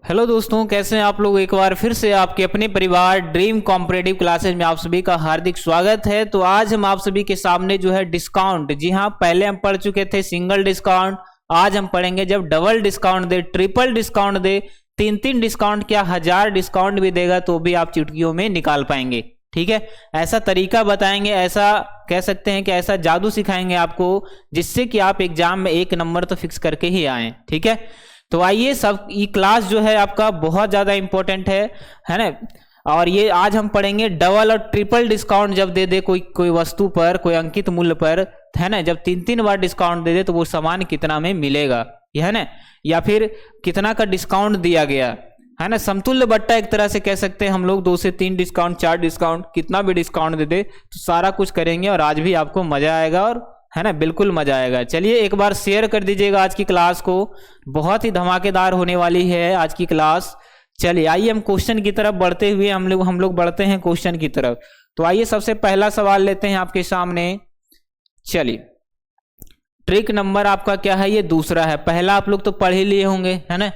Hello दोस्तों, कैसे हैं आप लोग। एक बार फिर से आपके अपने परिवार ड्रीम कॉम्पिटिटिव क्लासेज में आप सभी का हार्दिक स्वागत है। तो आज हम आप सभी के सामने जो है डिस्काउंट, जी हाँ, पहले हम पढ़ चुके थे सिंगल डिस्काउंट। आज हम पढ़ेंगे जब डबल डिस्काउंट दे, ट्रिपल डिस्काउंट दे, तीन डिस्काउंट, क्या 1000 डिस्काउंट भी देगा तो भी आप चुटकियों में निकाल पाएंगे। ठीक है, ऐसा तरीका बताएंगे, ऐसा कह सकते हैं कि ऐसा जादू सिखाएंगे आपको जिससे कि आप एग्जाम में 1 नंबर तो फिक्स करके ही आए। ठीक है, तो आइए, सब ये क्लास जो है आपका बहुत ज्यादा इंपॉर्टेंट है ना। और ये आज हम पढ़ेंगे डबल और ट्रिपल डिस्काउंट जब दे दे कोई वस्तु पर, कोई अंकित मूल्य पर, है ना, जब 3 बार डिस्काउंट दे दे तो वो सामान कितना में मिलेगा, ये है ना, या फिर कितना का डिस्काउंट दिया गया, है ना। समतुल्य बट्टा एक तरह से कह सकते हैं हम लोग। 2 से 3 डिस्काउंट, 4 डिस्काउंट, कितना भी डिस्काउंट दे दे तो सारा कुछ करेंगे और आज भी आपको मजा आएगा, और है ना, बिल्कुल मजा आएगा। चलिए एक बार शेयर कर दीजिएगा आज की क्लास को, बहुत ही धमाकेदार होने वाली है आज की क्लास। चलिए आइए हम क्वेश्चन की तरफ बढ़ते हुए हम लोग बढ़ते हैं क्वेश्चन की तरफ। तो आइए सबसे पहला सवाल लेते हैं आपके सामने। चलिए, ट्रिक नंबर आपका क्या है, ये दूसरा है। पहला आप लोग तो पढ़ ही लिए होंगे, है ना।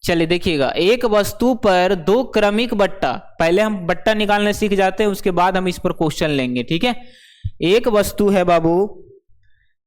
चलिए देखिएगा, एक वस्तु पर 2 क्रमिक बट्टा, पहले हम बट्टा निकालने सीख जाते हैं, उसके बाद हम इस पर क्वेश्चन लेंगे। ठीक है, एक वस्तु है बाबू,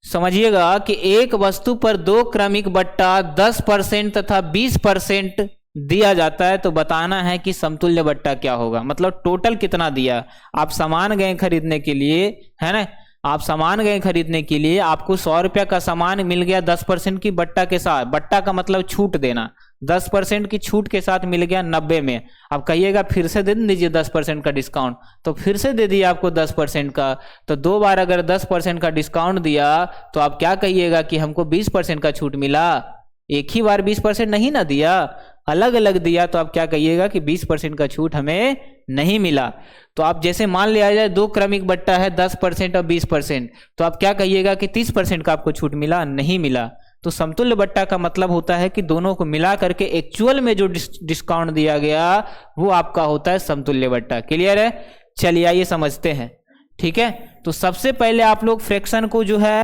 समझिएगा कि एक वस्तु पर 2 क्रमिक बट्टा 10% तथा 20% दिया जाता है, तो बताना है कि समतुल्य बट्टा क्या होगा, मतलब टोटल कितना दिया। आप सामान गए खरीदने के लिए, है ना, आप सामान गए खरीदने के लिए, आपको 100 रुपया का सामान मिल गया 10% की बट्टा के साथ। बट्टा का मतलब छूट देना, 10% की छूट के साथ मिल गया 90 में। आप कहिएगा फिर से दे दीजिए 10% का डिस्काउंट, तो फिर से दे दिया आपको 10% का। तो 2 बार अगर 10% का डिस्काउंट दिया तो आप क्या कहिएगा कि हमको 20% का छूट मिला। एक ही बार 20% नहीं ना दिया, अलग अलग दिया, तो आप क्या कहिएगा कि 20% का छूट हमें नहीं मिला। तो आप जैसे मान लिया जाए 2 क्रमिक बट्टा है, 10% और 20%, तो आप क्या कहिएगा कि 30% का आपको छूट मिला, नहीं मिला। तो समतुल्य बट्टा का मतलब होता है कि दोनों को मिला करके एक्चुअल में जो डिस्काउंट दिया गया वो आपका होता है समतुल्य बट्टा। क्लियर है। चलिए आइए समझते हैं। ठीक है, तो सबसे पहले आप लोग फ्रैक्शन को जो है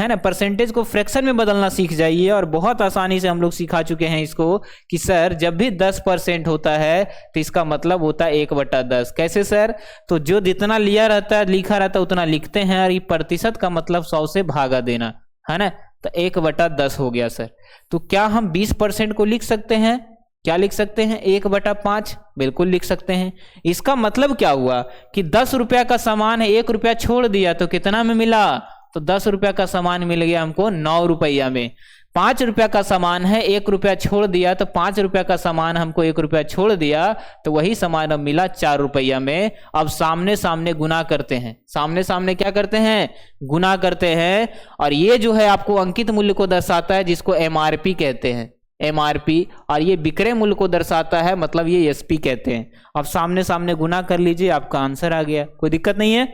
ना, परसेंटेज को फ्रैक्शन में बदलना सीख जाइए। और बहुत आसानी से हम लोग सिखा चुके हैं इसको कि सर जब भी 10% होता है तो इसका मतलब होता है 1/10। कैसे सर, तो जो जितना लिया रहता है, लिखा रहता है, उतना लिखते हैं, और ये प्रतिशत का मतलब 100 से भागा देना, है ना, तो 1/10 हो गया सर। तो क्या हम 20% को लिख सकते हैं, क्या लिख सकते हैं, 1/5, बिल्कुल लिख सकते हैं। इसका मतलब क्या हुआ कि 10 रुपया का सामान है, 1 रुपया छोड़ दिया तो कितना में मिला, तो 10 रुपया का सामान मिल गया हमको 9 रुपया में। 5 रुपया का सामान है, 1 रुपया छोड़ दिया, तो 5 रुपया का सामान हमको 1 रुपया छोड़ दिया, तो वही सामान अब मिला 4 रुपया में। अब सामने सामने गुना करते हैं, सामने सामने क्या करते हैं, गुना करते हैं। और ये जो है आपको अंकित मूल्य को दर्शाता है, जिसको एमआरपी कहते हैं, एमआरपी। और ये विक्रय मूल्य को दर्शाता है, मतलब ये एसपी कहते हैं। अब सामने सामने गुना कर लीजिए, आपका आंसर आ गया, कोई दिक्कत नहीं है।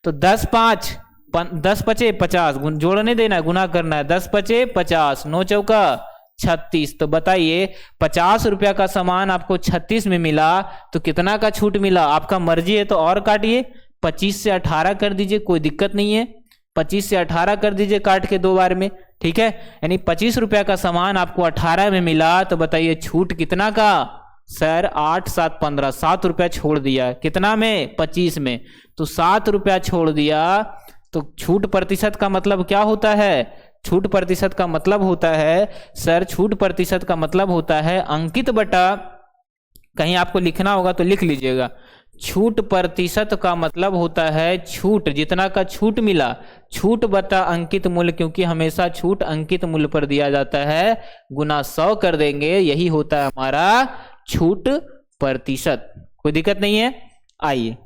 तो 10 5 50, जोड़ने देना है, गुना करना है। 10 5 50, 9 चौका 36। तो बताइए 50 रुपया का सामान आपको 36 में मिला, तो कितना का छूट मिला, आपका मर्जी है तो और काटिए, 25 से 18 कर दीजिए, कोई दिक्कत नहीं है। 25 से 18 कर दीजिए काट के 2 बार में। ठीक है, यानी 25 रुपया का सामान आपको 18 में मिला, तो बताइए छूट कितना का, सर 8 7 15, 7 रुपया छोड़ दिया, कितना में, 25 में, तो 7 रुपया छोड़ दिया। तो छूट प्रतिशत का मतलब क्या होता है, छूट प्रतिशत का मतलब होता है, सर छूट प्रतिशत का मतलब होता है अंकित बटा, कहीं आपको लिखना होगा तो लिख लीजिएगा, छूट प्रतिशत का मतलब होता है छूट, जितना का छूट मिला, छूट बटा अंकित मूल्य, क्योंकि हमेशा छूट अंकित मूल्य पर दिया जाता है, गुना 100 कर देंगे, यही होता है हमारा छूट प्रतिशत। कोई दिक्कत नहीं है। आइए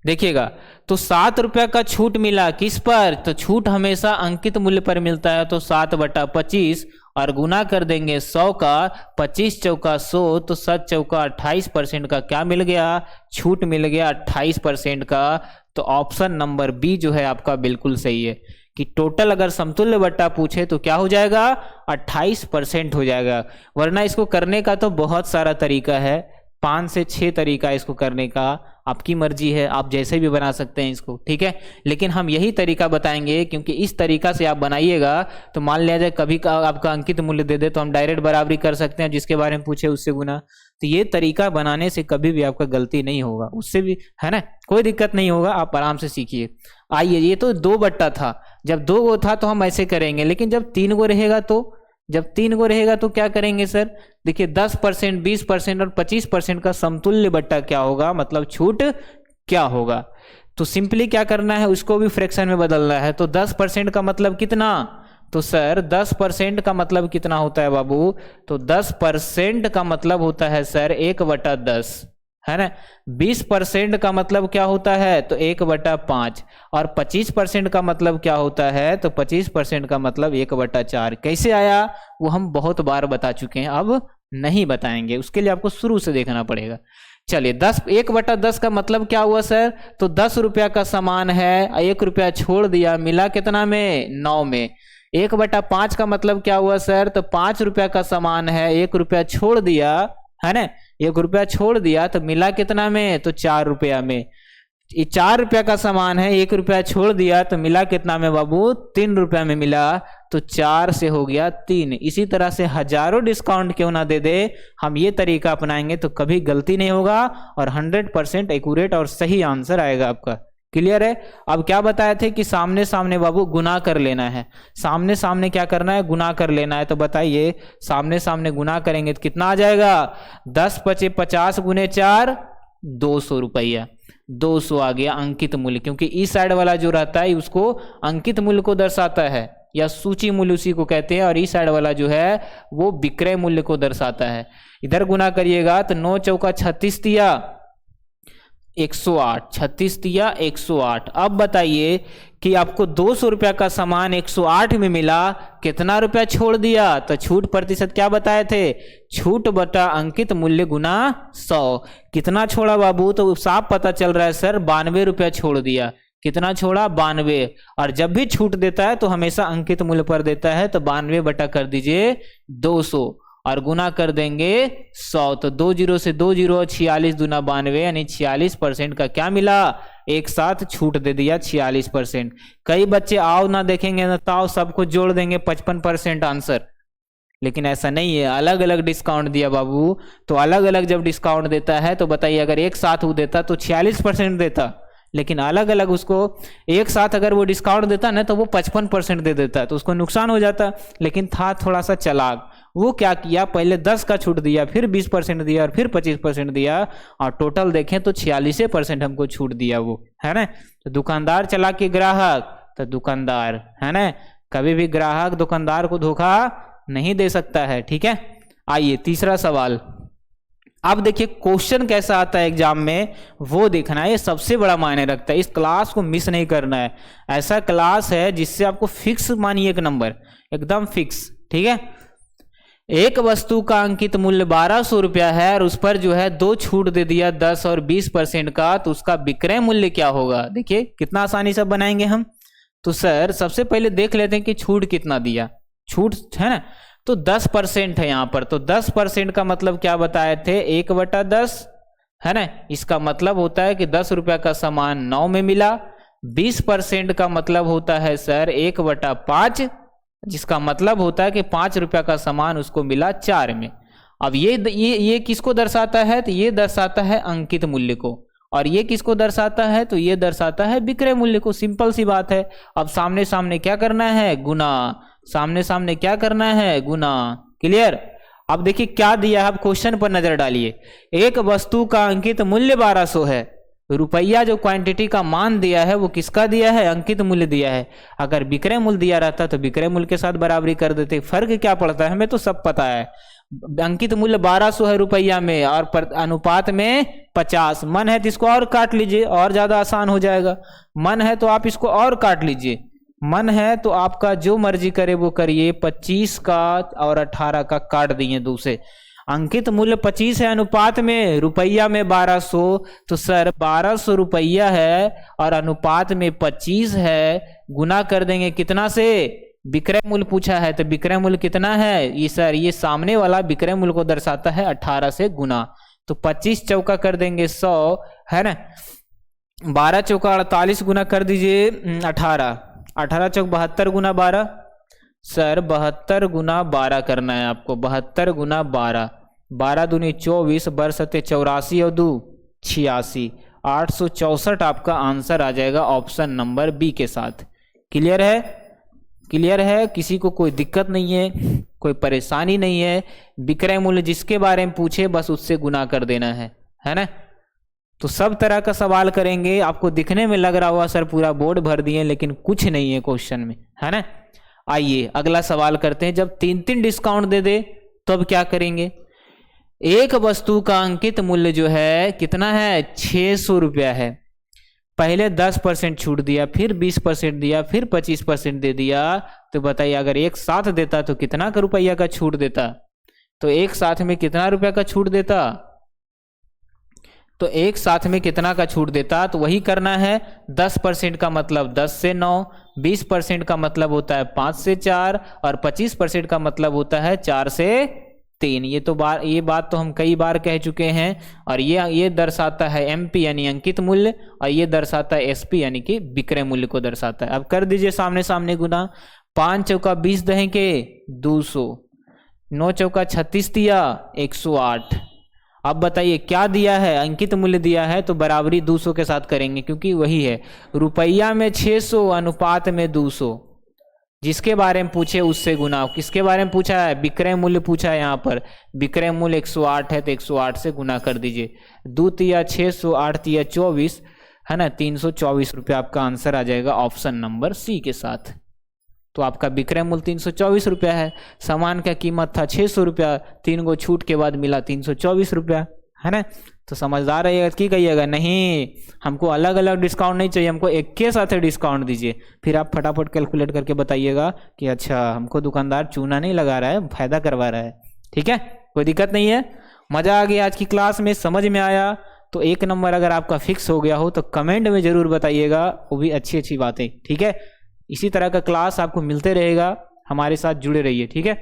देखिएगा, तो 7 रुपया का छूट मिला किस पर, तो छूट हमेशा अंकित मूल्य पर मिलता है, तो 7/25 और गुना कर देंगे 100 का, 25 चौका 100, तो 7 चौका 28% का क्या मिल गया, छूट मिल गया 28% का। तो ऑप्शन नंबर बी जो है आपका बिल्कुल सही है कि टोटल अगर समतुल्य बट्टा पूछे तो क्या हो जाएगा, 28% हो जाएगा। वरना इसको करने का तो बहुत सारा तरीका है, 5 से 6 तरीका इसको करने का, आपकी मर्जी है, आप जैसे भी बना सकते हैं इसको, ठीक है। लेकिन हम यही तरीका बताएंगे, क्योंकि इस तरीका से आप बनाइएगा तो मान लिया जाए कभी का आपका अंकित मूल्य दे दे तो हम डायरेक्ट बराबरी कर सकते हैं, जिसके बारे में पूछे उससे गुना। तो ये तरीका बनाने से कभी भी आपका गलती नहीं होगा, उससे भी है ना, कोई दिक्कत नहीं होगा, आप आराम से सीखिए। आइए, ये तो 2 बट्टा था, जब 2 गो था तो हम ऐसे करेंगे, लेकिन जब 3 गो रहेगा तो, जब 3 गो रहेगा तो क्या करेंगे सर? देखिए 10%, 20% और 25% का समतुल्य बट्टा क्या होगा, मतलब छूट क्या होगा। तो सिंपली क्या करना है, उसको भी फ्रैक्शन में बदलना है। तो 10% का मतलब कितना? तो सर 10% का मतलब कितना होता है बाबू? तो 10% का मतलब होता है सर 1/10, है ना। 20% का मतलब क्या होता है? तो 1/5। और 25% का मतलब क्या होता है? तो 25% का मतलब 1/4। कैसे आया वो हम बहुत बार बता चुके हैं, अब नहीं बताएंगे, उसके लिए आपको शुरू से देखना पड़ेगा। चलिए 1/10 का मतलब क्या हुआ सर? तो 10 रुपया का सामान है, 1 रुपया छोड़ दिया, मिला कितना में? 9 में। 1/5 का मतलब क्या हुआ सर? तो 5 रुपया का सामान है, 1 रुपया छोड़ दिया, है ना, 1 रुपया छोड़ दिया तो मिला कितना में? तो 4 रुपया में। 4 रुपया का सामान है, 1 रुपया छोड़ दिया तो मिला कितना में बाबू? 3 रुपया में मिला। तो 4 से हो गया 3। इसी तरह से हजारों डिस्काउंट क्यों ना दे दे, हम ये तरीका अपनाएंगे तो कभी गलती नहीं होगा और 100% एक्यूरेट और सही आंसर आएगा आपका। क्लियर है? अब क्या बताए थे कि सामने सामने बाबू गुना कर लेना है। सामने सामने क्या करना है? गुना कर लेना है। तो बताइए सामने सामने गुना करेंगे तो कितना आ जाएगा? 10 × 50 × 4 200 रुपया। 200 आ गया अंकित मूल्य, क्योंकि इस साइड वाला जो रहता है उसको अंकित मूल्य को दर्शाता है या सूची मूल्य उसी को कहते हैं, और इस साइड वाला जो है वो विक्रय मूल्य को दर्शाता है। इधर गुना करिएगा तो 9 चौका 36 दिया 108, 36 दिया 108। अब बताइए कि आपको 200 रुपया का सामान 108 में मिला, कितना रुपया छोड़ दिया? तो छूट प्रतिशत क्या बताए थे? छूट बटा अंकित मूल्य गुना 100। कितना छोड़ा बाबू? तो साफ पता चल रहा है सर 92 रुपया छोड़ दिया। कितना छोड़ा? 92। और जब भी छूट देता है तो हमेशा अंकित मूल्य पर देता है, तो 92 बटा कर दीजिए 200 और गुना कर देंगे 100। तो 2 0 से 2 0, 46 दूना 92, यानी 46% का क्या मिला? एक साथ छूट दे दिया 46%। कई बच्चे आओ ना देखेंगे ना ताओ सबको जोड़ देंगे 55% आंसर, लेकिन ऐसा नहीं है, अलग अलग डिस्काउंट दिया बाबू। तो अलग अलग जब डिस्काउंट देता है तो बताइए अगर एक साथ वो देता तो 46% देता, लेकिन अलग अलग उसको एक साथ अगर वो डिस्काउंट देता ना तो वो 55% दे देता, तो उसको नुकसान हो जाता। लेकिन था थोड़ा सा चालाक, वो क्या किया, पहले 10 का छूट दिया, फिर 20% दिया और फिर 25% दिया, और टोटल देखें तो 46% हमको छूट दिया वो, है ना। तो दुकानदार चला के ग्राहक, तो दुकानदार, है ना, कभी भी ग्राहक दुकानदार को धोखा नहीं दे सकता है, ठीक है। आइए तीसरा सवाल। अब देखिए क्वेश्चन कैसा आता है एग्जाम में वो देखना है, ये सबसे बड़ा मायने रखता है। इस क्लास को मिस नहीं करना है, ऐसा क्लास है जिससे आपको फिक्स मानिए एक नंबर एकदम फिक्स, ठीक है। एक वस्तु का अंकित मूल्य 1200 रुपया है और उस पर जो है 2 छूट दे दिया 10 और 20% का, तो उसका विक्रय मूल्य क्या होगा? देखिए कितना आसानी से बनाएंगे हम। तो सर सबसे पहले देख लेते हैं कि छूट कितना दिया। छूट है ना, तो 10% है यहाँ पर, तो 10% का मतलब क्या बताए थे? 1/10, है ना। इसका मतलब होता है कि 10 रुपया का सामान 9 में मिला। 20% का मतलब होता है सर 1/5, जिसका मतलब होता है कि 5 रुपया का सामान उसको मिला 4 में। अब ये किसको दर्शाता है? तो ये दर्शाता है अंकित मूल्य को, और ये किसको दर्शाता है? तो ये दर्शाता है विक्रय मूल्य को। सिंपल सी बात है। अब सामने सामने क्या करना है? गुना। सामने सामने क्या करना है? गुना। क्लियर? अब देखिए क्या दिया है, अब क्वेश्चन पर नजर डालिए। एक वस्तु का अंकित मूल्य 1200 है, रुपया जो क्वांटिटी का मान दिया है वो किसका दिया है? अंकित मूल्य दिया है। अगर विक्रय मूल्य दिया रहता तो विक्रय मूल्य के साथ बराबरी कर देते। फर्क क्या पड़ता है? हमें तो सब पता है। अंकित मूल्य 1200 है रुपया में और अनुपात में 50। मन है तो इसको और काट लीजिए, और ज्यादा आसान हो जाएगा। मन है तो आप इसको और काट लीजिए, मन है तो आपका जो मर्जी करे वो करिए। 25 का और 18 का काट दिए 2 से। अंकित मूल्य 25 है अनुपात में, रुपया में 1200, तो सर 1200 रुपया है और अनुपात में 25 है, गुना कर देंगे कितना से? विक्रय मूल्य पूछा है तो विक्रय मूल्य कितना है? ये सर ये सामने वाला विक्रय मूल्य को दर्शाता है 18 से गुना। तो 25 चौका कर देंगे 100, है ना। 12 चौका 48 गुना कर दीजिए 18, 18 चौक 72 गुना 12। सर 72 गुना 12 करना है आपको, 72 गुना 12, 12 दूनी 24, बर सते 84 और 2 86, 864 आपका आंसर आ जाएगा ऑप्शन नंबर बी के साथ। क्लियर है? क्लियर है? किसी को कोई दिक्कत नहीं है, कोई परेशानी नहीं है। विक्रय मूल्य जिसके बारे में पूछे बस उससे गुना कर देना है ना। तो सब तरह का सवाल करेंगे। आपको दिखने में लग रहा हुआ सर पूरा बोर्ड भर दिए, लेकिन कुछ नहीं है क्वेश्चन में, है ना। आइए अगला सवाल करते हैं। जब 3-3 डिस्काउंट दे दे तब क्या करेंगे? एक वस्तु का अंकित मूल्य जो है कितना है? 600 रुपया है। पहले 10% छूट दिया, फिर 20% दिया, फिर 25% दे दिया। तो बताइए अगर एक साथ देता तो कितना का रुपया का छूट देता? तो एक साथ में कितना रुपया का छूट देता? तो एक साथ में कितना का छूट देता? तो वही करना है। 10% का मतलब 10 से 9, 20% का मतलब होता है 5 से 4 और 25% का मतलब होता है 4 से 3। ये बात तो हम कई बार कह चुके हैं। और ये दर्शाता है एमपी यानी अंकित मूल्य, और ये दर्शाता है एसपी यानी कि विक्रय मूल्य को दर्शाता है। अब कर दीजिए सामने सामने गुना। 5 चौका 20 दहें के 200, 9 चौका 36 दिया 108। अब बताइए क्या दिया है? अंकित मूल्य दिया है तो बराबरी 200 के साथ करेंगे, क्योंकि वही है। रुपया में 600 अनुपात में 200, जिसके बारे में पूछे उससे गुना। किसके बारे में पूछा है? विक्रय मूल्य पूछा है। यहाँ पर विक्रय मूल्य 108 है तो 108 से गुना कर दीजिए। 2 तिया 600, 8 तिया 24, है ना। 324 रुपया आपका आंसर आ जाएगा ऑप्शन नंबर सी के साथ। तो आपका विक्रय मूल्य 324 रुपया है। सामान का कीमत था 600 रुपया, 3 गो छूट के बाद मिला 324 रुपया, है ना। तो समझदार रहिएगा कि कहिएगा नहीं हमको अलग अलग डिस्काउंट नहीं चाहिए, हमको एक के साथ डिस्काउंट दीजिए। फिर आप फटाफट कैलकुलेट करके बताइएगा कि अच्छा हमको दुकानदार चूना नहीं लगा रहा है, फायदा करवा रहा है। ठीक है, कोई दिक्कत नहीं है। मजा आ गया आज की क्लास में, समझ में आया तो 1 नंबर अगर आपका फिक्स हो गया हो तो कमेंट में जरूर बताइएगा, वो भी अच्छी अच्छी बातें। ठीक है, इसी तरह का क्लास आपको मिलते रहेगा, हमारे साथ जुड़े रहिए। ठीक है।